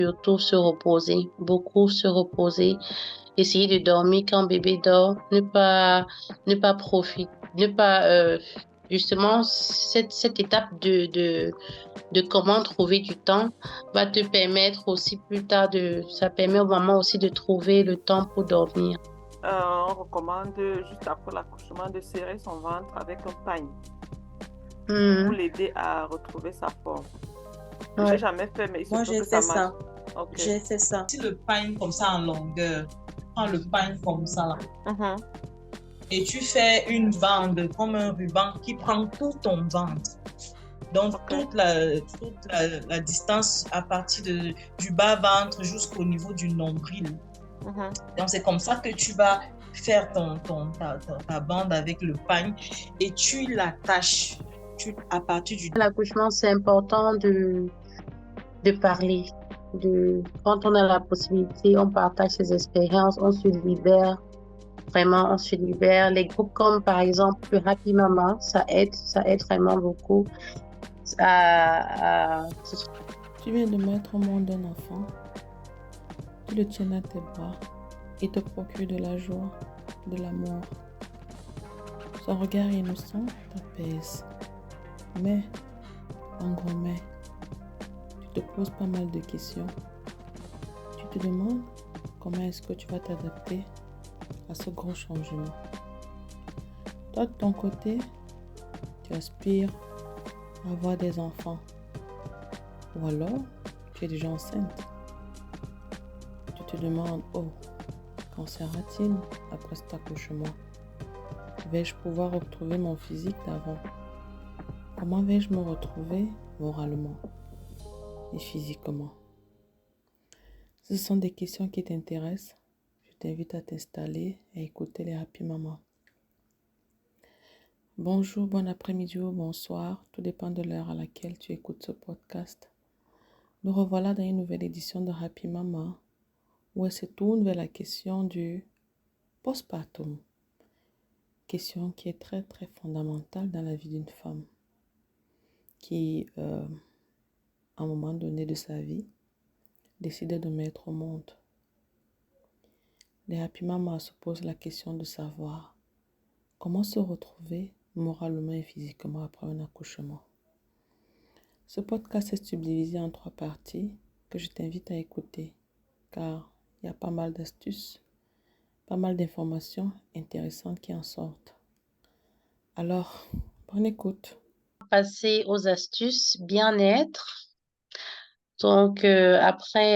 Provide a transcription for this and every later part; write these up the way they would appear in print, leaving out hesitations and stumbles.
surtout se reposer, beaucoup se reposer, essayer de dormir quand bébé dort, ne pas profiter, ne pas justement cette étape de comment trouver du temps va te permettre aussi plus tard ça permet au maman aussi de trouver le temps pour dormir. On recommande juste après l'accouchement de serrer son ventre avec un pagne pour Mhm. l'aider à retrouver sa forme. J'ai Ouais. jamais fait, mais il se Moi, peut j'ai que ça fait marche. ça. Ok. J'ai fait ça. Si le pain comme ça en longueur, prends le pain comme ça là, Mhm. et tu fais une bande comme un ruban qui prend tout ton ventre. Donc, Ok. toute la distance à partir du bas-ventre jusqu'au niveau du nombril. Mhm. Donc, c'est comme ça que tu vas faire ta bande avec le pain et tu l'attaches à partir du... À l'accouchement, c'est important de parler. Quand on a la possibilité, on partage ses expériences, on se libère. Vraiment, on se libère. Les groupes comme par exemple le Happy Mama, ça aide vraiment beaucoup à. Tu viens de mettre au monde un enfant, tu le tiens à tes bras et te procure de la joie, de l'amour. Son regard innocent t'apaise. Mais, en gros tu te poses pas mal de questions. Tu te demandes comment est-ce que tu vas t'adapter à ce gros changement. Toi, de ton côté, tu aspires à avoir des enfants. Ou alors, tu es déjà enceinte. Tu te demandes, oh, qu'en sera-t-il après cet accouchement? Vais-je pouvoir retrouver mon physique d'avant? Comment vais-je me retrouver moralement et physiquement? Ce sont des questions qui t'intéressent. Je t'invite à t'installer et écouter les Happy Maman. Bonjour, bon après-midi ou bonsoir, tout dépend de l'heure à laquelle tu écoutes ce podcast. Nous revoilà dans une nouvelle édition de Happy Mama, où elle se tourne vers la question du postpartum. Question qui est très très fondamentale dans la vie d'une femme qui, à un moment donné de sa vie, décide de mettre au monde. Les Happy Mama se posent la question de savoir comment se retrouver moralement et physiquement après un accouchement. Ce podcast est subdivisé en 3 parties que je t'invite à écouter car il y a pas mal d'astuces, pas mal d'informations intéressantes qui en sortent. Alors, bonne écoute. Passer aux astuces bien-être. Donc, après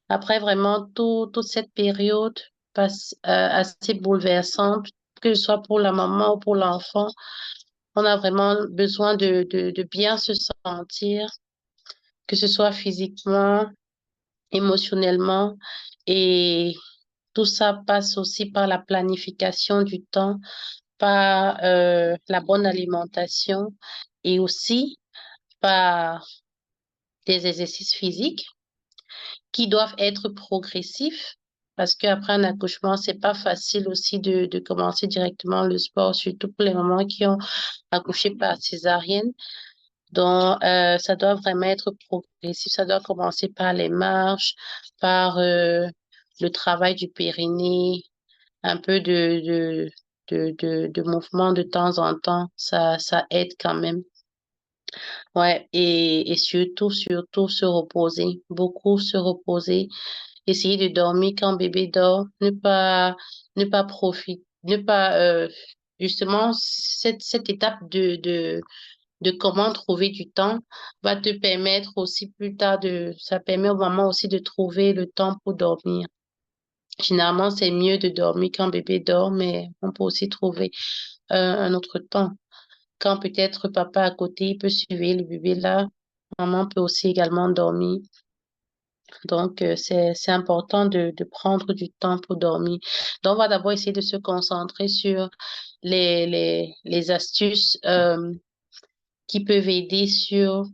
vraiment toute cette période assez bouleversante, que ce soit pour la maman ou pour l'enfant, on a vraiment besoin de bien se sentir, que ce soit physiquement, émotionnellement. Et tout ça passe aussi par la planification du temps, par la bonne alimentation et aussi par des exercices physiques qui doivent être progressifs parce qu'après un accouchement, c'est pas facile aussi de commencer directement le sport, surtout pour les mamans qui ont accouché par césarienne. Donc, ça doit vraiment être progressif. Ça doit commencer par les marches, par le travail du périnée, un peu de mouvement de temps en temps. Ça aide quand même. Ouais, et surtout se reposer, beaucoup se reposer, essayer de dormir quand bébé dort, ne pas profiter, ne pas, justement, cette étape de comment trouver du temps va te permettre aussi plus tard ça permet au maman aussi de trouver le temps pour dormir. Généralement, c'est mieux de dormir quand bébé dort, mais on peut aussi trouver un autre temps. Quand peut-être papa à côté, il peut suivre le bébé là, maman peut aussi également dormir. Donc, c'est important de prendre du temps pour dormir. Donc, on va d'abord essayer de se concentrer sur les astuces qui peuvent aider sur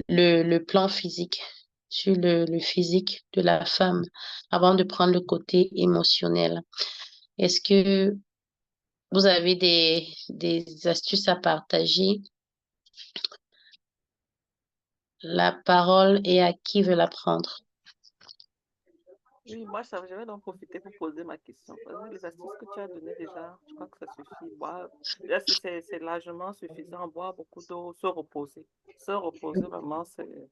le plan physique, sur le physique de la femme, avant de prendre le côté émotionnel. Est-ce que vous avez des astuces à partager la parole et à qui veut la prendre. Oui, moi, je vais donc profiter pour poser ma question. Parce que les astuces que tu as données déjà, je crois que ça suffit. Boire, là, c'est largement suffisant. Boire beaucoup d'eau, se reposer. Se reposer, vraiment, c'est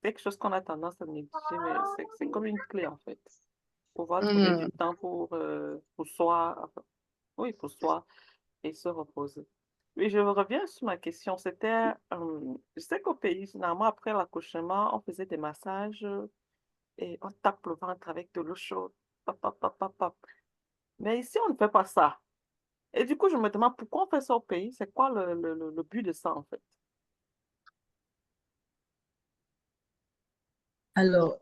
quelque chose qu'on a tendance à négliger, mais c'est comme une clé, en fait. Pouvoir trouver du temps pour soi, enfin, oui, pour soi, et se reposer. Oui, je reviens sur ma question. C'était, je sais qu'au pays, généralement, après l'accouchement, on faisait des massages et on tape le ventre avec de l'eau chaude. Pop, pop, pop, pop, pop. Mais ici, on ne fait pas ça. Et du coup, je me demande pourquoi on fait ça au pays? C'est quoi le but de ça, en fait? Alors,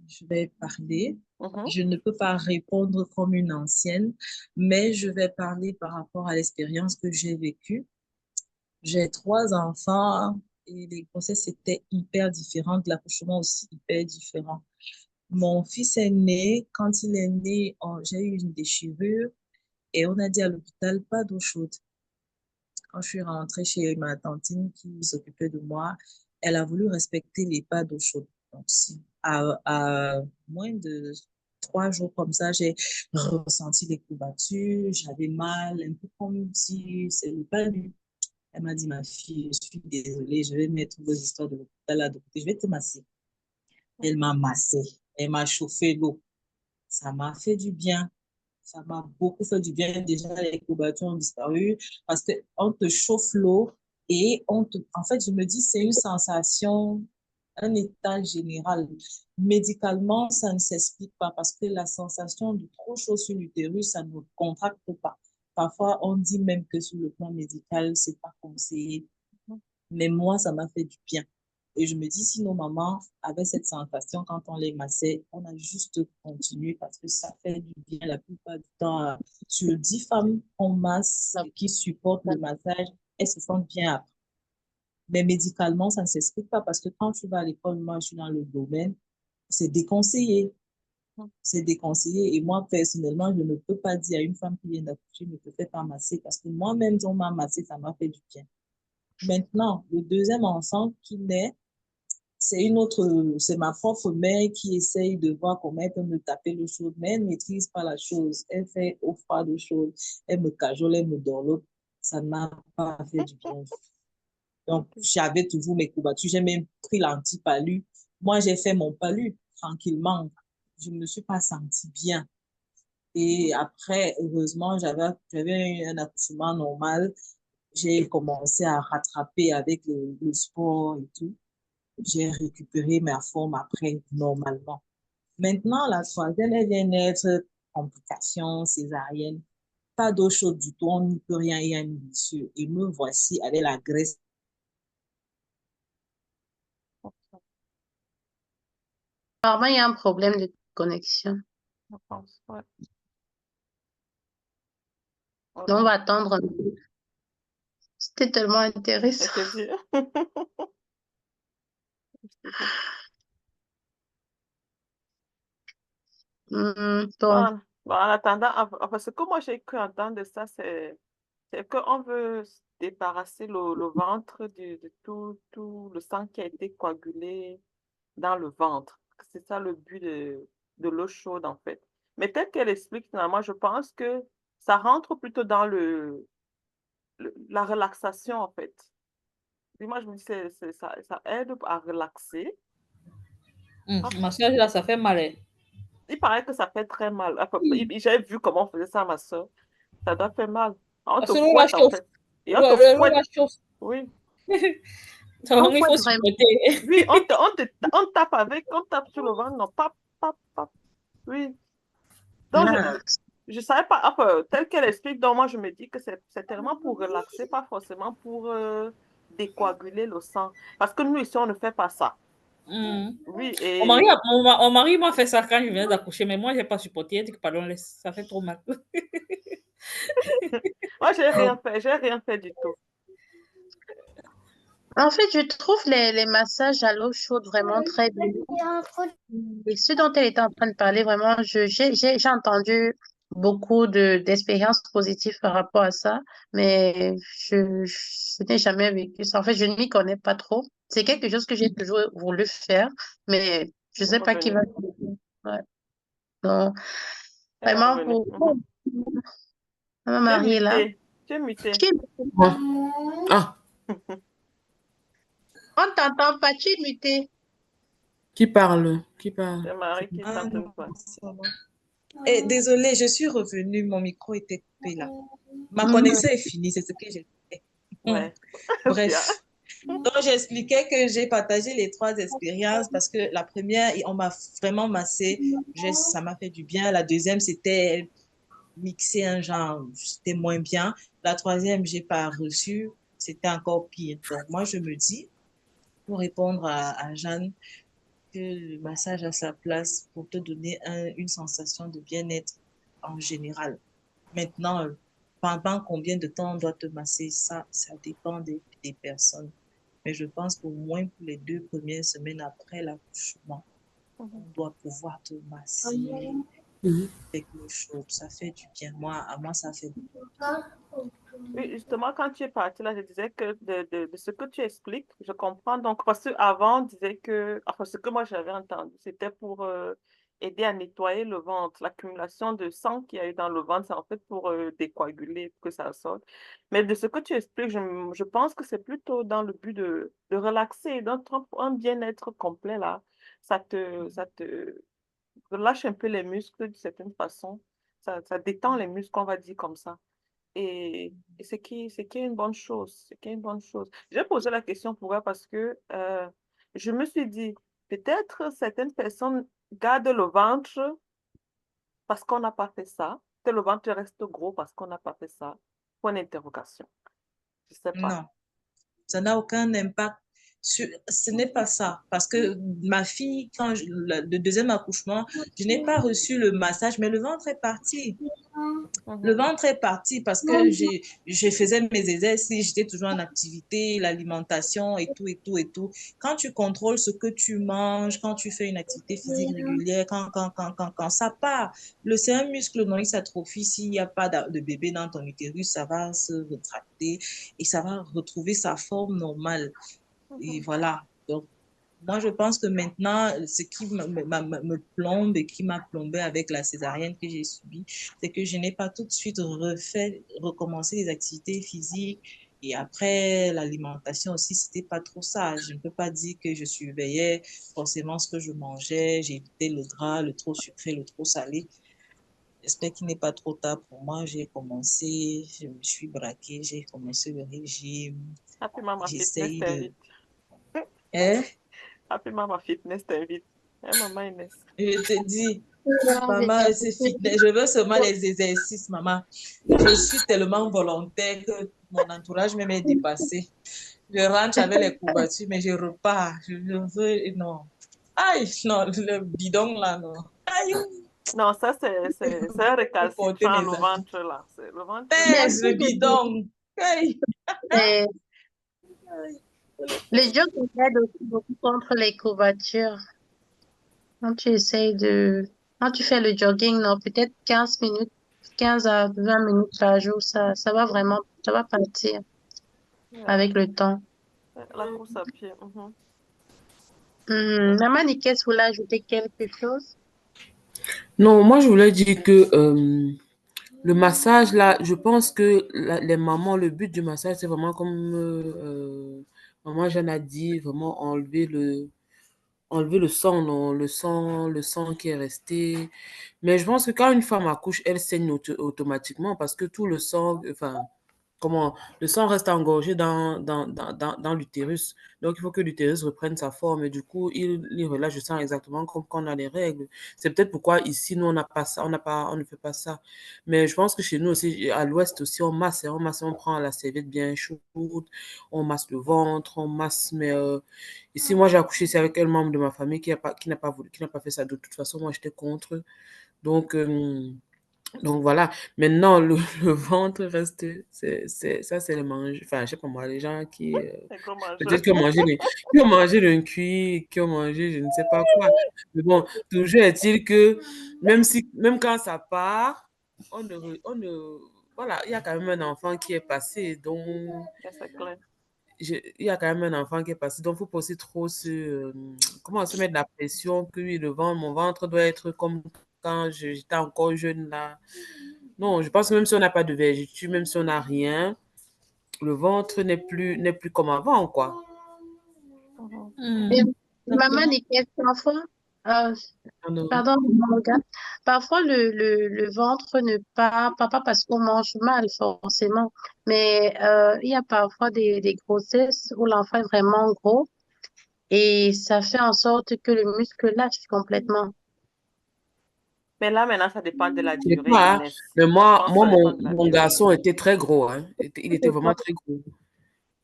je vais parler. Mhm. Je ne peux pas répondre comme une ancienne, mais je vais parler par rapport à l'expérience que j'ai vécue. J'ai 3 enfants et les grossesses étaient hyper différentes, l'accouchement aussi hyper différent. Mon fils est né, quand il est né, j'ai eu une déchirure et on a dit à l'hôpital, pas d'eau chaude. Quand je suis rentrée chez ma tantine qui s'occupait de moi, elle a voulu respecter les pas d'eau chaude. Donc, si, à moins de 3 jours comme ça, j'ai ressenti des courbatures, j'avais mal, un peu comme si c'est le palu. Elle m'a dit, ma fille, je suis désolée, je vais mettre vos histoires de l'hôpital à de côté, je vais te masser. Elle m'a massé, elle m'a chauffé l'eau. Ça m'a fait du bien. Ça m'a beaucoup fait du bien. Déjà, les courbatures ont disparu parce qu'on te chauffe l'eau et en fait, je me dis, c'est une sensation, un état général. Médicalement, ça ne s'explique pas parce que la sensation de trop chaud sur l'utérus, ça ne contracte pas. Parfois, on dit même que sur le plan médical, c'est pas conseillé. Mais moi, ça m'a fait du bien. Et je me dis, si nos mamans avaient cette sensation quand on les massait, on a juste continué parce que ça fait du bien la plupart du temps. Sur 10 femmes qu'on masse et qui supportent le massage, elles se sentent bien après. Mais médicalement, ça ne s'explique pas parce que quand tu vas à l'école, moi, je suis dans le domaine, c'est déconseillé. C'est déconseillé. Et moi, personnellement, je ne peux pas dire à une femme qui vient d'accoucher, ne te fais pas masser parce que moi-même, on m'a massé, ça m'a fait du bien. Maintenant, le deuxième enfant qui naît, c'est ma propre mère qui essaye de voir comment elle peut me taper le chaud, mais elle ne maîtrise pas la chose. Elle fait eau froide chaude, elle me cajole, elle me dorlote. Ça ne m'a pas fait du bien. Donc, j'avais toujours mes courbatures. J'ai même pris l'antipalu. Moi, j'ai fait mon palu tranquillement. Je ne me suis pas sentie bien. Et après, heureusement, j'avais un accouchement normal. J'ai commencé à rattraper avec le sport et tout. J'ai récupéré ma forme après normalement. Maintenant, la troisième, elle vient d'être complication césarienne. Pas d'eau chaude du tout, on n'y peut rien, il y a une blessure. Et me voici avec la graisse. Apparemment, il y a un problème de connexion. Je pense, ouais. Donc, on Voilà. va attendre un peu. C'était tellement intéressant. Je te dis. Bon, Bon, en attendant, parce que moi j'ai cru entendre de ça, c'est qu'on veut se débarrasser le ventre de tout le sang qui a été coagulé dans le ventre. C'est ça le but de l'eau chaude, en fait. Mais tel qu'elle explique, finalement, je pense que ça rentre plutôt dans la relaxation, en fait. Et moi, je me dis, ça aide à relaxer. Massage là, ça fait mal, hein. Il paraît que ça fait très mal. Enfin, j'ai vu comment on faisait ça à ma soeur. Ça doit faire mal. On te Parce que l'eau la fouette, en chauffe. fait. Et on te L'eau fouette. la chauffe. Oui. On Donc, il fouette faut vraiment. supporter. Oui, on tape avec, on tape sur le ventre, non, pap, pap, pap. Oui. Donc, ah, je savais pas, enfin, tel qu'elle explique, donc moi, je me dis que c'est tellement pour relaxer, pas forcément pour décoaguler le sang. Parce que nous, ici, on ne fait pas ça. Mm. Oui, Mon mari m'a fait ça quand je venais d'accoucher, mais moi, je n'ai pas supporté. Il a dit que pardon, ça fait trop mal. moi, j'ai rien fait du tout. en fait, je trouve les massages à l'eau chaude vraiment très bien. Et ce dont elle était en train de parler, vraiment, j'ai entendu beaucoup d'expériences positives par rapport à ça, mais je n'ai jamais vécu ça. En fait, je ne m'y connais pas trop. C'est quelque chose que j'ai toujours voulu faire, mais je ne C'est sais pas qui va revenu. le faire. Ouais. Donc, Elle est vraiment, revenue. pour ma Tu es mariée là, muté. Tu es muté. tu- Ouais. Ah, on t'entend pas, tu es muté. qui parle? Qui parle? C'est Marie qui est Ah en train non, de parler. c'est moi. Eh, désolée, je suis revenue, mon micro était coupé là. Ma Mhm. connexion est finie, c'est ce que j'ai fait. Ouais. Bien. Bref. Donc, j'expliquais que j'ai partagé les 3 expériences parce que la première, on m'a vraiment massé. Ça m'a fait du bien. La deuxième, c'était mixer un genre, c'était moins bien. La troisième, j'ai pas reçu. C'était encore pire. Donc, moi, je me dis, pour répondre à Jeanne, que le massage a sa place pour te donner une sensation de bien-être en général. Maintenant, pendant combien de temps on doit te masser, ça dépend des personnes. Mais je pense qu'au moins pour les 2 premières semaines après l'accouchement, on doit pouvoir te masser Mhm. avec le chaud. Ça fait du bien. À moi, ça fait du Oui, justement, quand tu es parti là, je disais que de ce que tu expliques, je comprends. Donc, parce qu'avant, on disait que, enfin, ce que moi j'avais entendu, c'était pour aider à nettoyer le ventre. L'accumulation de sang qu'il y a eu dans le ventre, c'est en fait pour décoaguler, pour que ça sorte. Mais de ce que tu expliques, je pense que c'est plutôt dans le but de relaxer, un bien-être complet là. Ça te relâche un peu les muscles d'une certaine façon. Ça détend les muscles, on va dire comme ça. Et c'est qui est une bonne chose. C'est qui est une bonne chose. J'ai posé la question pour elle parce que je me suis dit, peut-être certaines personnes gardent le ventre parce qu'on n'a pas fait ça. Que le ventre reste gros parce qu'on n'a pas fait ça. Point d'interrogation. Je sais pas. Non, ça n'a aucun impact. Ce n'est pas ça. Parce que ma fille, le deuxième accouchement, je n'ai pas reçu le massage, mais le ventre est parti. Le Mhm. ventre est parti parce que je faisais mes exercices, j'étais toujours en activité, l'alimentation et tout, et tout, et tout. Quand tu contrôles ce que tu manges, quand tu fais une activité physique régulière, quand ça part, c'est un muscle, non, il s'atrophie. S'il n'y a pas de bébé dans ton utérus, ça va se retracter et ça va retrouver sa forme normale. Et Mhm. voilà. Donc, moi, je pense que maintenant, ce qui me plombe et qui m'a plombé avec la césarienne que j'ai subie, c'est que je n'ai pas tout de suite recommencé les activités physiques. Et après, l'alimentation aussi, c'était pas trop ça. Je ne peux pas dire que je surveillais forcément ce que je mangeais. J'évitais le gras, le trop sucré, le trop salé. J'espère qu'il n'est pas trop tard pour moi. J'ai commencé, je me suis braquée, j'ai commencé le régime. Happy Mama Fitness J'essaye de... t'invite. Hein? Happy Mama Fitness t'invite. Hein, Maman Inès? Je te dis, J'ai maman, c'est fitness. Je veux seulement les exercices, maman. Je suis tellement volontaire que mon entourage même est dépassé. Je rentre avec les courbatures, mais je repars. Je veux, non. Aïe, non, le bidon là, non. Aïe, Non, ça, c'est un pour porter récalcitrant, mes le habits. ventre là. Le ventre, c'est. Pèse le bidon. Aïe, Mais aïe. le jogging aide aussi beaucoup contre les courbatures. Quand tu essayes quand tu fais le jogging, non, peut-être 15 minutes, 15 à 20 minutes par jour, ça va vraiment, ça va partir Ouais, avec le temps. la course à pied. Mhm. Maman Niquette voulait ajouter quelque chose? Non, moi je voulais dire que le massage là, je pense que les mamans, le but du massage, c'est vraiment comme maman Jeanne a dit, vraiment enlever le sang, non, le sang qui est resté. Mais je pense que quand une femme accouche, elle saigne automatiquement parce que tout le sang, enfin, comment, le sang reste engorgé dans l'utérus. Donc, il faut que l'utérus reprenne sa forme et du coup, il relâche le sang exactement comme quand on a les règles. C'est peut-être pourquoi ici, nous, on n'a pas ça, on ne fait pas ça. Mais je pense que chez nous aussi, à l'ouest aussi, on masse, hein, on prend la serviette bien chaude, on masse le ventre, on masse, mais ici, moi, j'ai accouché, c'est avec un membre de ma famille qui n'a pas voulu, qui n'a pas fait ça. De toute façon, moi, j'étais contre. Donc, donc voilà, maintenant le ventre reste, ça c'est le manger, enfin je sais pas moi, les gens qui, Un gros mangeur. peut-être qui ont mangé le cuit, qui ont mangé je ne sais pas quoi. Mais bon, toujours est-il que même quand ça part, voilà, il y a quand même un enfant qui est passé, donc C'est clair. il y a quand même un enfant qui est passé, donc il ne faut pas aussi trop comment se mettre la pression que oui, mon ventre doit être comme quand j'étais encore jeune là. Non, je pense que même si on n'a pas de vergeture, même si on n'a rien, le ventre n'est plus comme avant, quoi. Et maman, Exactement. les enfants, euh, On ne- pardon, mon regard. Parfois, le ventre ne part pas parce qu'on mange mal, forcément. Mais il y a parfois des grossesses où l'enfant est vraiment gros et ça fait en sorte que le muscle lâche complètement. Mais là, maintenant, ça dépend de la Je sais durée, pas, hein, Inès. mais Je moi, pense que moi ça dépend mon, de la mon durée. garçon était très gros, hein. Il était vraiment très gros.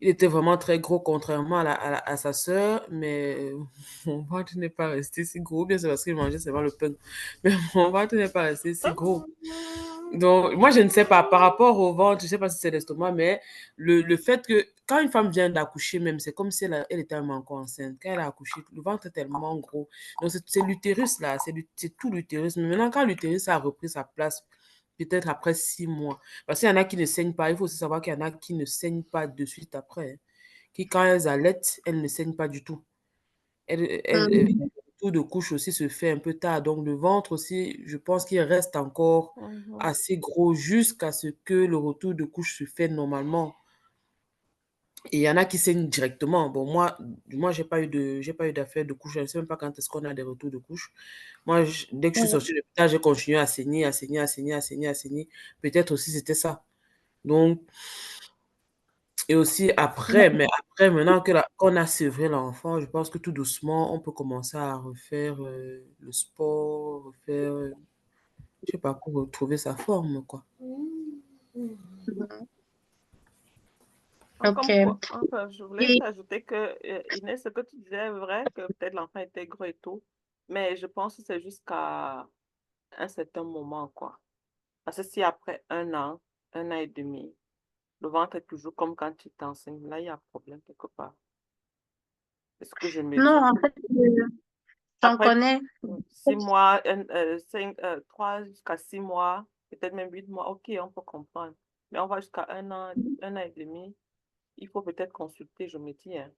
Il était vraiment très gros, contrairement à sa sœur, mais mon ventre n'est pas resté si gros. Bien, c'est parce qu'il mangeait seulement le pain. Mais mon ventre n'est pas resté si gros. Donc, moi, je ne sais pas, par rapport au ventre, je ne sais pas si c'est l'estomac, mais le fait que quand une femme vient d'accoucher, même, c'est comme si elle était encore enceinte. Quand elle a accouché, le ventre est tellement gros. Donc, c'est l'utérus, là, c'est tout l'utérus. Mais maintenant, quand l'utérus a repris sa place, peut-être après 6 mois, parce qu'il y en a qui ne saignent pas, il faut aussi savoir qu'il y en a qui ne saignent pas de suite après, hein. Qui, quand elles allaitent, elles ne saignent pas du tout. Hum, Le retour de couche aussi se fait un peu tard. Donc, le ventre aussi, je pense qu'il reste encore Mhm. assez gros jusqu'à ce que le retour de couche se fait normalement. Et il y en a qui saignent directement. Bon, moi j'ai pas eu d'affaire de couche. Je ne sais même pas quand est-ce qu'on a des retours de couche. Moi, dès que je suis hum, sortie de l'hôpital, j'ai continué à saigner, à saigner, à saigner, à saigner, à saigner. Peut-être aussi c'était ça. Donc, et aussi après, mais après, maintenant qu'on a sevré l'enfant, je pense que tout doucement, on peut commencer à refaire le sport, refaire, je sais pas, pour retrouver sa forme, quoi. hum. Comme Ok. quoi, enfin, je voulais Et t'ajouter que, Inès, ce que tu disais est vrai, que peut-être l'enfant était gros et tout, mais je pense que c'est jusqu'à un certain moment, quoi. Parce que si après 1 an, 1 an et demi, le ventre est toujours comme quand tu t'enseignes, là, il y a un problème quelque part. C'est ce que je me non, dis. en fait, j'en Après connais. 6 mois, 3 jusqu'à 6 mois, peut-être même 8 mois, ok, on peut comprendre. Mais on va jusqu'à 1 an, 1 an et demi, il faut peut-être consulter, je me dis, hein.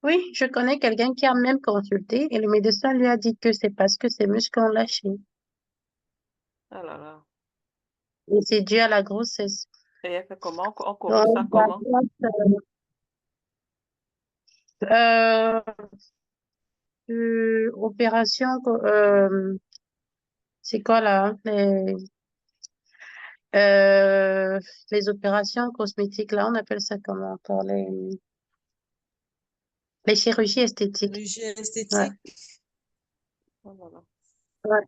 Oui, je connais quelqu'un qui a même consulté et le médecin lui a dit que c'est parce que ses muscles ont lâché. Ah là là. Et c'est dû à la grossesse. Et elle fait comment? On corrige Donc, ça comment? euh, opération, c'est quoi là? Euh, les opérations cosmétiques, là, on appelle ça comment encore? Les chirurgies esthétiques. Chirurgie Ouais. esthétique. Oh là là. Ouais.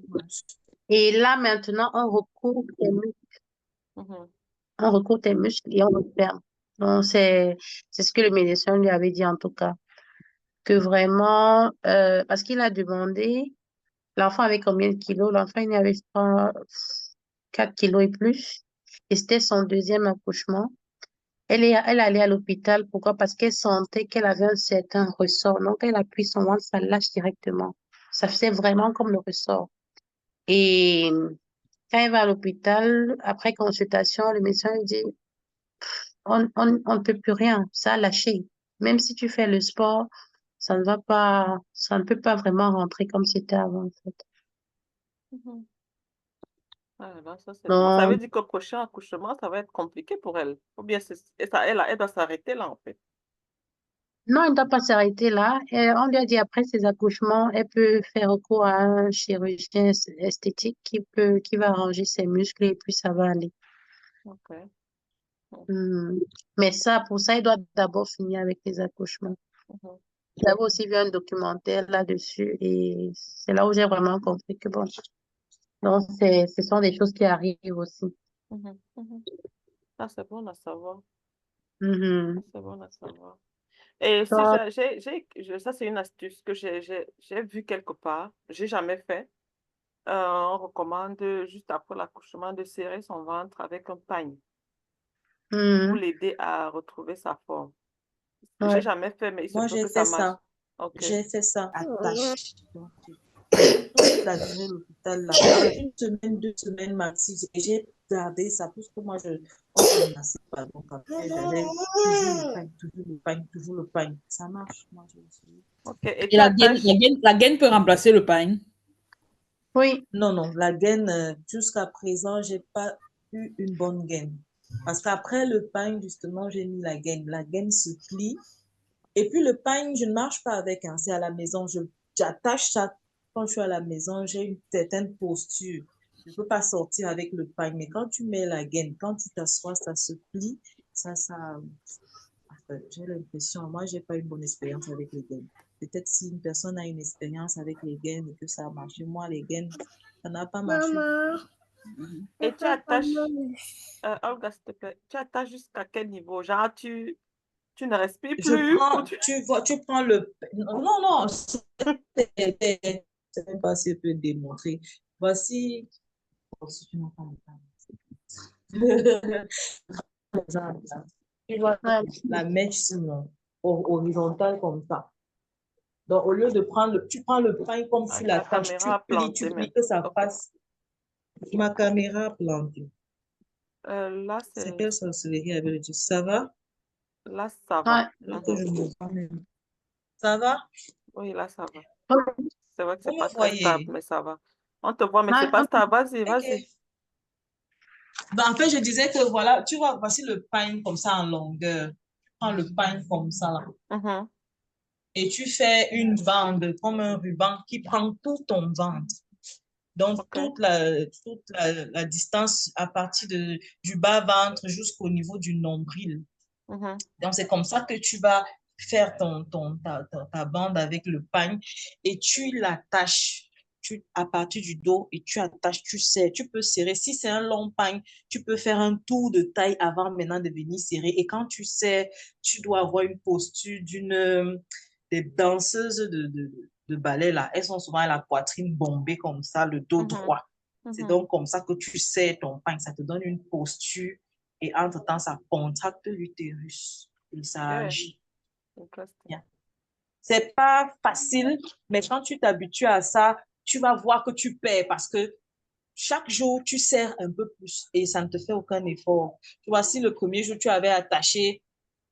Dommage. Et là, maintenant, Mhm. on recourt tes muscles et on referme. Donc, c'est ce que le médecin lui avait dit en tout cas. Que vraiment, parce qu'il a demandé, l'enfant avait combien de kilos? L'enfant, il avait, je crois, 4 kilos et plus. Et c'était son deuxième accouchement. Elle allait à l'hôpital. Pourquoi? Parce qu'elle sentait qu'elle avait un certain ressort. Donc, elle appuie son ventre, ça lâche directement. Ça faisait vraiment comme le ressort. Et quand elle va à l'hôpital, après consultation, le médecin lui dit, on ne peut plus rien, ça a lâché. Même si tu fais le sport, ça ne va pas, ça ne peut pas vraiment rentrer comme c'était avant, en fait. Mhm. Ah là là, ça c'est dommage. Ça veut Donc, dire que le prochain accouchement, ça va être compliqué pour elle. Ou bien elle doit s'arrêter là, en fait. non, elle ne doit pas s'arrêter là. Et on lui a dit après ses accouchements, elle peut faire recours à un chirurgien esthétique qui va arranger ses muscles et puis ça va aller. Ok. Mhm. Mais ça, pour ça, il doit d'abord finir avec les accouchements. Mhm. J'avais aussi vu un documentaire là-dessus et c'est là où j'ai vraiment compris que bon, donc ce sont des choses qui arrivent aussi. Mhm. Mhm. Ah, c'est bon à savoir. Ah, Mhm. c'est bon à savoir. Et si Donc, ça c'est une astuce que j'ai vue quelque part, j'ai jamais fait. On recommande juste après l'accouchement de serrer son ventre avec un pagne pour mhm. l'aider à retrouver sa forme. J'ai Ouais. jamais fait, mais il se Moi, peut j'ai que ça fait marche. ça. Ok. J'ai fait ça. Attache. toute la durée de l'hôpital là. Une semaine, 2 semaines maxi. Et j'ai gardé ça, puisque moi, on ne me lassait pas. Donc après, j'avais toujours le pain, toujours le pain, toujours le pain. Ça marche, moi, je suis. Ok. Et Et tu attaches. la gaine peut remplacer le pain. Oui, Non, non, la gaine, jusqu'à présent, j'ai pas eu une bonne gaine. Parce qu'après le pain, justement, j'ai mis la gaine. La gaine se plie. Et puis le pain, je ne marche pas avec, hein, c'est à la maison. J'attache ça quand je suis à la maison, j'ai une certaine posture. Je ne peux pas sortir avec le pain. Mais quand tu mets la gaine, quand tu t'assois, ça se plie. J'ai l'impression, moi, j'ai pas une bonne expérience avec les gaines. Peut-être si une personne a une expérience avec les gaines et que ça a marché, moi, les gaines, ça n'a pas marché. Mhm. Et tu attaches. Olga, s'il te plaît, tu attaches jusqu'à quel niveau? Genre, tu ne respires plus ou tu... Tu prends le. Non, non, non, c'est même pas si je peux démontrer. Voici. Oh, si tu n'entends pas. Tu vois ouais. la mèche sinon, horizontale comme ça. Donc, au lieu de prendre tu prends le pain comme Ah, si la la tâche, caméra a tu planté plies même. que ça Ok. passe. Ma caméra plantée. Là, C'est quelle sorcellerie avec le Dieu? Ça va? là, ça Ouais. va. Là que je me vois même. Ça va? Oui, là, ça va. Ouais. C'est vrai que Vous c'est pas me très stable, voyez? mais ça va. On te voit, mais c'est Ouais, pas stable. Vas-y, Ok. vas-y. Ben, en fait, je disais que voilà, tu vois, voici le pain comme ça en longueur. Tu prends le pain comme ça là. Mhm, Et tu fais une bande comme un ruban qui prend tout ton ventre. Donc, ok. toute la distance à partir du bas-ventre jusqu'au niveau du nombril. Mhm, Donc, c'est comme ça que tu vas faire ta bande avec le pain et tu l'attaches à partir du dos et tu attaches, tu serres. Tu peux serrer. Si c'est un long pain, tu peux faire un tour de taille avant maintenant de venir serrer. Et quand tu serres, tu dois avoir une posture des danseuses de ballet là. Elles sont souvent à la poitrine bombée comme ça, le dos mhm, droit. C'est mhm. donc comme ça que tu serres ton pain. Ça te donne une posture et entre-temps, ça contracte l'utérus et ça Ok, agit interesting. bien. C'est pas facile, mais quand tu t'habitues à ça, tu vas voir que tu perds parce que chaque jour, tu serres un peu plus et ça ne te fait aucun effort. Tu vois, si le premier jour, tu avais attaché,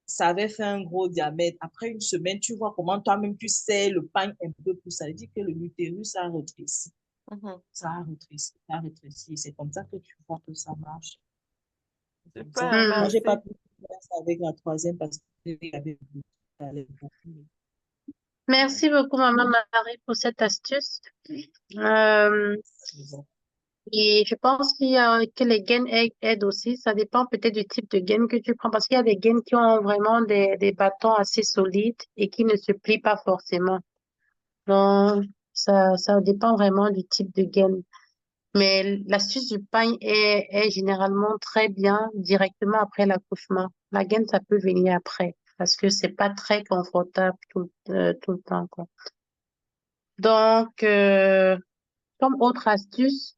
ça avait fait un gros diamètre. Après une semaine, tu vois comment toi-même tu serres le pain un peu plus. Ça veut dire que l'utérus a rétréci. Mhm. Ça a rétréci, ça a rétréci. C'est comme ça que tu vois que ça marche. Comme ça. Super, Moi, j'ai pas merci. pu faire ça avec la troisième parce qu'il y avait ça allait beaucoup. Merci beaucoup, Maman Marie, pour cette astuce. Euh, Bon. et je pense qu'il y a, que les gaines aident aussi. Ça dépend peut-être du type de gaine que tu prends parce qu'il y a des gaines qui ont vraiment des bâtons assez solides et qui ne se plient pas forcément. Donc, ça dépend vraiment du type de gaine. Mais l'astuce du pain est généralement très bien directement après l'accouchement. La gaine, ça peut venir après parce que c'est pas très confortable tout le temps, quoi. Donc, comme autre astuce,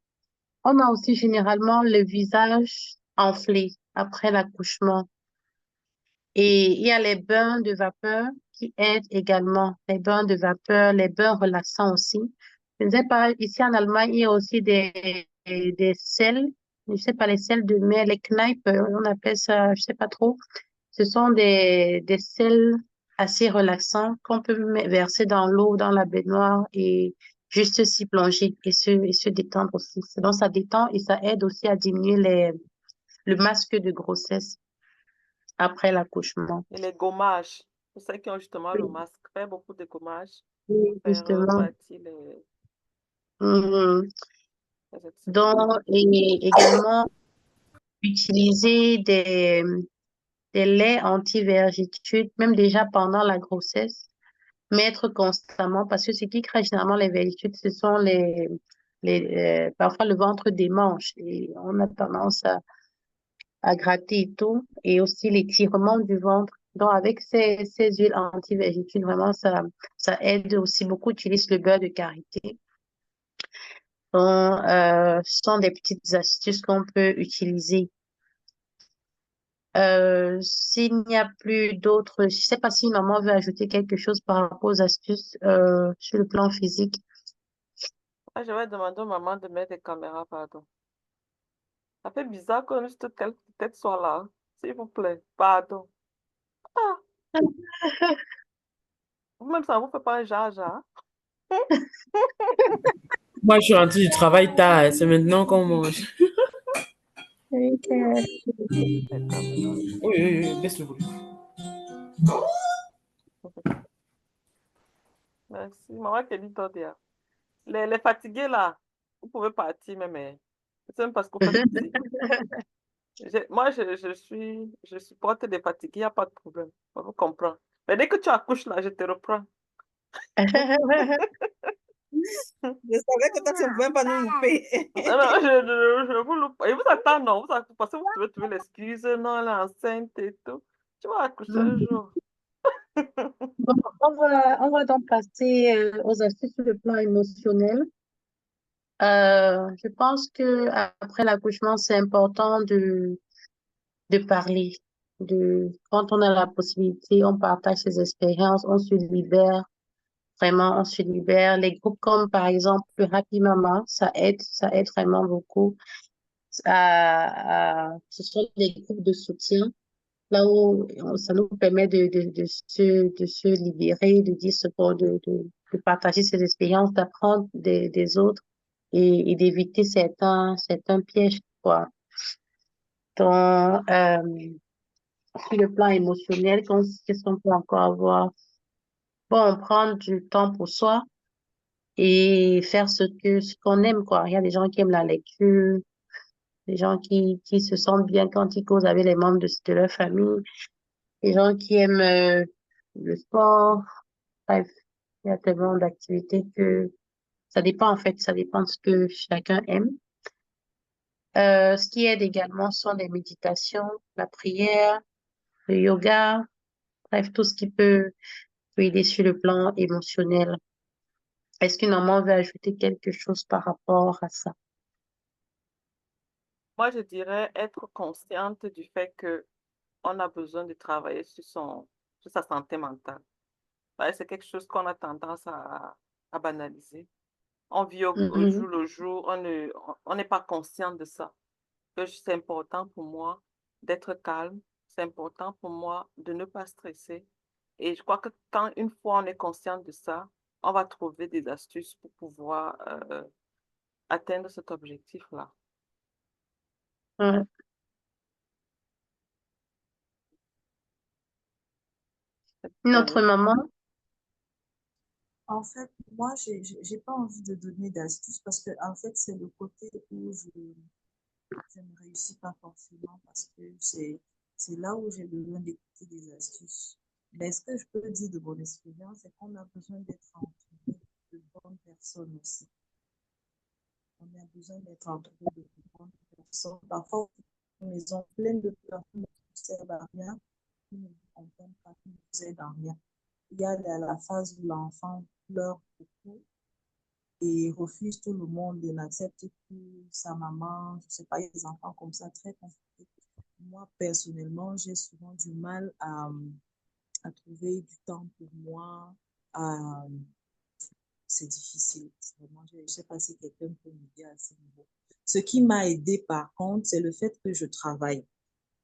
on a aussi généralement le visage enflé après l'accouchement. Et il y a les bains de vapeur qui aident également. Les bains de vapeur, les bains relaxants aussi. Je ne sais pas, ici en Allemagne, il y a aussi des sels. Je ne sais pas, les sels de mer, les Kneipp, on appelle ça, je sais pas trop. Ce sont des sels assez relaxants qu'on peut verser dans l'eau, dans la baignoire et juste s'y plonger et se détendre aussi. Donc, ça détend et ça aide aussi à diminuer le masque de grossesse après l'accouchement. Et les gommages, pour ceux qui ont justement le Oui, masque, faire beaucoup de gommages pour oui, faire justement. partir Mhm. les excréments. Donc, et également utiliser des laits anti-vergitude, même déjà pendant la grossesse, mettre constamment, parce que ce qui crée généralement les vergitudes, ce sont parfois le ventre des manches. Et on a tendance à gratter et tout, et aussi l'étirement du ventre. Donc, avec ces huiles anti-vergitude, vraiment, ça aide aussi beaucoup. Utilise le beurre de karité. Donc, ce sont des petites astuces qu'on peut utiliser. S'il n'y a plus d'autres, je sais pas si maman veut ajouter quelque chose par rapport aux astuces sur le plan physique. Ah, je vais demander aux mamans de mettre des caméras, pardon. Ça fait bizarre que juste telle tête soit là. S'il vous plaît, pardon. Ah, vous-même, ça ne vous fait pas un jaja. Moi, je suis rentrée du travail tard. C'est maintenant qu'on mange. Ok. Les caméras. Oui, oui, oui, baisse le volume. Merci. Maman, qui dit toi, Dia. Les fatigués, là, vous pouvez partir, mais c'est même parce que vous faites pitié. Moi, je supporte les fatigués, il n'y a pas de problème. On vous comprend. Mais dès que tu accouches, là, je te reprends. Je savais que toi, tu ne pouvais pas nous louper. Non, non, je vous loupe. Et vous attendez, non, parce que vous devez trouver l'excuse, non, elle est enceinte et tout. Tu vas accoucher un jour. Bon, on va donc passer aux astuces sur le plan émotionnel. Je pense que après l'accouchement, c'est important de parler. Quand on a la possibilité, on partage ses expériences, on se libère. Vraiment, on se libère. Les groupes comme par exemple le Happy Mama, ça aide vraiment beaucoup. Ce sont des groupes de soutien, là où ça nous permet de se libérer, de dire ce qu'on, de partager ses expériences, d'apprendre des autres et d'éviter certains pièges, quoi. Donc, sur le plan émotionnel, qu'est-ce qu'on peut encore avoir? Bon, prendre du temps pour soi et faire ce qu'on aime, quoi. Il y a des gens qui aiment la lecture, des gens qui se sentent bien quand ils causent avec les membres de leur famille, des gens qui aiment le sport. Bref, il y a tellement d'activités que ça dépend, en fait, ça dépend de ce que chacun aime. Ce qui aide également sont les méditations, la prière, le yoga, bref, tout ce qui peut aider sur le plan émotionnel. Est-ce qu'une maman veut ajouter quelque chose par rapport à ça? Moi, je dirais être consciente du fait que on a besoin de travailler sur sa santé mentale. Ouais, c'est quelque chose qu'on a tendance à banaliser. On vit au Mhm. jour le jour, on n'est pas conscient de ça. Que c'est important pour moi d'être calme, c'est important pour moi de ne pas stresser. Et je crois que quand une fois on est conscient de ça, on va trouver des astuces pour pouvoir atteindre cet objectif-là. Ouais. Une Pour autre vous. maman? En fait, moi, j'ai pas envie de donner d'astuces parce que, en fait, c'est le côté où je ne réussis pas forcément parce que c'est là où j'ai besoin d'écouter des astuces. Mais ce que je peux dire de mon expérience, c'est qu'on a besoin d'être entouré de bonnes personnes aussi. On a besoin d'être entouré de bonnes personnes. Parfois, une maison pleine de personnes qui ne servent à rien, qui ne vous comprennent pas, qui ne vous aident à rien. Il y a la phase où l'enfant pleure beaucoup et refuse tout le monde et n'accepte plus sa maman. Je ne sais pas, il y a des enfants comme ça très compliqués. Moi, personnellement, j'ai souvent du mal à trouver du temps pour moi. À, c'est difficile. Vraiment, je ne sais pas si quelqu'un peut m'aider à ce niveau. Ce qui m'a aidé, par contre, c'est le fait que je travaille.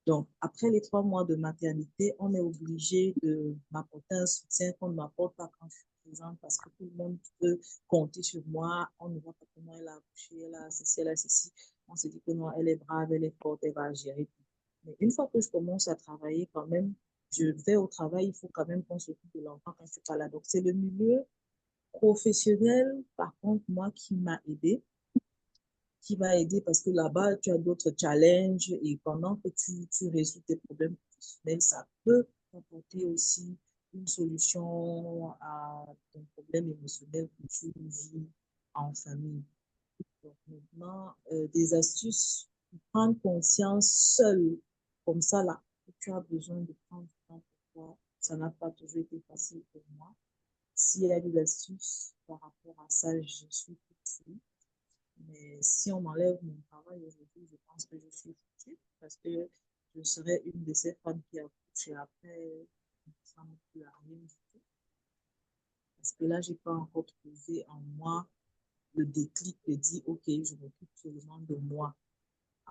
Donc, après les 3 mois de maternité, on est obligé de m'apporter un soutien qu'on ne m'apporte pas quand je suis présente parce que tout le monde peut compter sur moi. On ne voit pas comment elle a accouché, elle a ceci, elle a ceci. On se dit que non, elle est brave, elle est forte, elle va gérer tout. Mais une fois que je commence à travailler, quand même, je vais au travail, il faut quand même qu'on s'occupe de l'enfant quand je ne suis pas là. Donc, c'est le milieu professionnel, par contre, moi, qui va aider parce que là-bas, tu as d'autres challenges et pendant que tu résous tes problèmes professionnels, ça peut apporter aussi une solution à ton problème émotionnel que tu vis en famille. Donc maintenant, des astuces pour prendre conscience seul, comme ça là, que tu as besoin de prendre du temps pour toi. Ça n'a pas toujours été facile pour moi. S'il y a des astuces par rapport à ça, je suis tout de mais si on m'enlève mon travail aujourd'hui, je pense que je suis foutue parce que je serais une de ces femmes qui accouchent et après, ça ne peut rien du tout. Parce que là, je n'ai pas encore trouvé en moi le déclic de dire, OK, je m'occupe seulement de moi.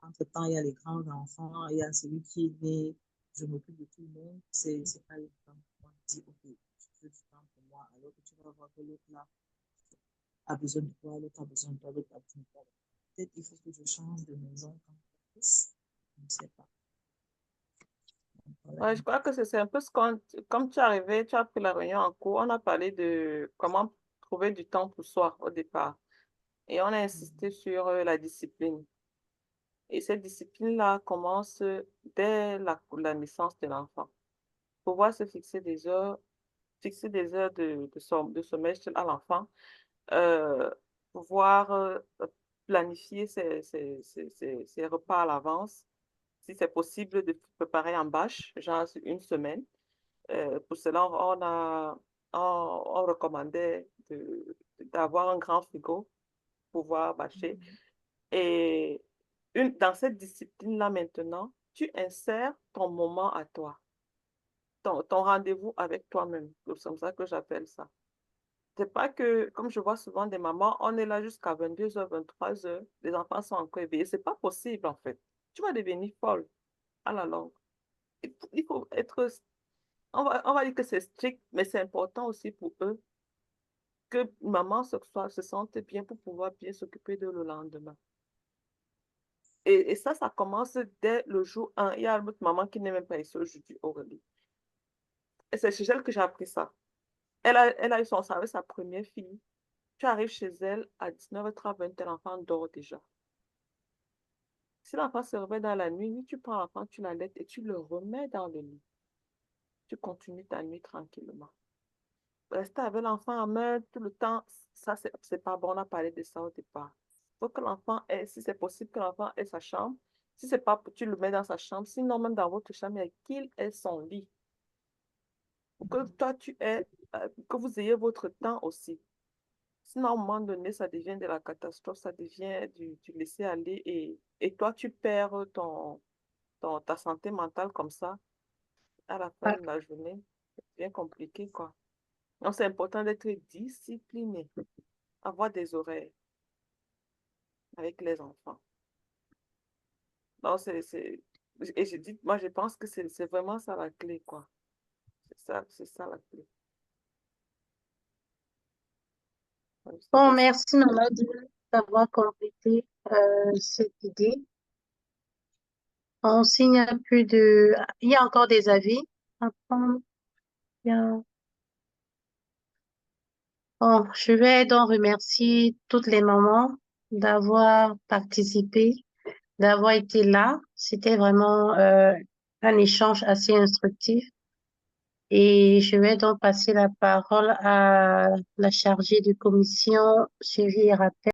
Entre-temps, il y a les grands enfants, il y a celui qui est né, je m'occupe de tout le monde. C'est pas le temps pour moi de dire, OK, je veux du temps pour moi, alors que tu vas voir que l'autre là a besoin de toi, l'autre a besoin de toi, l'autre a besoin de toi. Peut-être il faut que je change de maison quand je pousse. Je ne sais pas. Donc, voilà. Ouais, je crois que c'est un peu comme tu es arrivé, tu as pris la réunion en cours, on a parlé de comment trouver du temps pour soi au départ. Et on a insisté sur la discipline. Et cette discipline-là commence dès la naissance de l'enfant. Pouvoir se fixer des heures de sommeil à l'enfant, euh, pouvoir planifier ses repas à l'avance, si c'est possible de préparer en bâche, genre sur une semaine. Pour cela, on recommandait d'avoir un grand frigo pour pouvoir bâcher. Et dans cette discipline-là maintenant, tu insères ton moment à toi, ton rendez-vous avec toi-même. C'est comme ça que j'appelle ça. C'est pas que, comme je vois souvent des mamans, on est là jusqu'à 22h, 23h, les enfants sont encore éveillés. C'est pas possible, en fait. Tu vas devenir folle à la longue. Il faut être, on va dire que c'est strict, mais c'est important aussi pour eux que maman se sente bien pour pouvoir bien s'occuper de le lendemain. Et ça commence dès le jour 1. Il y a une autre maman qui n'est même pas ici aujourd'hui, Aurélie. Et c'est chez elle que j'ai appris ça. Elle a eu son service, sa première fille. Tu arrives chez elle à 19h30, 20h, l'enfant dort déjà. Si l'enfant se réveille dans la nuit, tu prends l'enfant, tu l'allaites et tu le remets dans le lit. Tu continues ta nuit tranquillement. Rester avec l'enfant en main tout le temps, ça, c'est pas bon. On a parlé de ça au départ. Il faut que l'enfant ait, si c'est possible, que l'enfant ait sa chambre. Si c'est pas, tu le mets dans sa chambre. Sinon, même dans votre chambre, il y a qu'il ait son lit. Pour que toi, que vous ayez votre temps aussi. Sinon, à un moment donné, ça devient de la catastrophe, ça devient du laisser aller et toi, tu perds ta santé mentale comme ça à la fin Ah, de la journée. C'est bien compliqué, quoi. Donc, c'est important d'être discipliné, avoir des horaires avec les enfants. Donc, et je dis, moi, je pense que c'est vraiment ça la clé, quoi. C'est ça la clé. Je sais bon, pas si- merci, maman, d'avoir complété cette idée. On signe plus de... Il y a encore des avis à prendre. Il y a- Bon, je vais donc remercier toutes les mamans d'avoir participé, d'avoir été là. C'était vraiment un échange assez instructif. Et je vais donc passer la parole à la chargée de commission suivi et rappel.